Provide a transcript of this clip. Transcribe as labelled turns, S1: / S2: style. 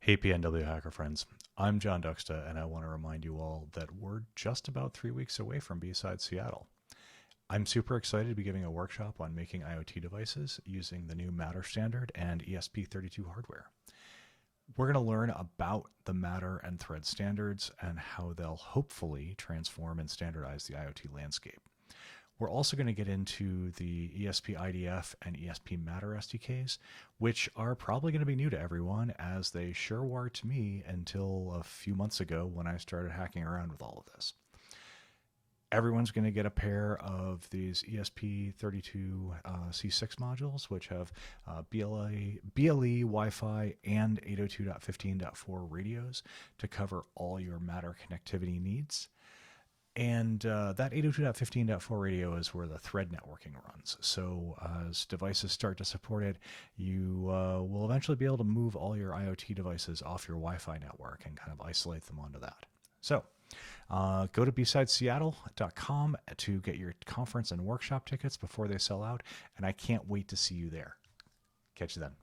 S1: Hey PNW hacker friends, I'm John Duxta and I want to remind you all that we're just about 3 weeks away from BSides Seattle. I'm super excited to be giving a workshop on making IoT devices using the new Matter standard and ESP32 hardware. We're going to learn about the Matter and Thread standards and how they'll hopefully transform and standardize the IoT landscape. We're also going to get into the ESP IDF and ESP Matter SDKs, which are probably going to be new to everyone, as they sure were to me until a few months ago when I started hacking around with all of this. Everyone's going to get a pair of these ESP32 C6 modules, which have BLE, Wi-Fi, and 802.15.4 radios to cover all your Matter connectivity needs. And that 802.15.4 radio is where the thread networking runs. So as devices start to support it, you will eventually be able to move all your IoT devices off your Wi-Fi network and kind of isolate them onto that. So go to BSidesSeattle.com to get your conference and workshop tickets before they sell out. And I can't wait to see you there. Catch you then.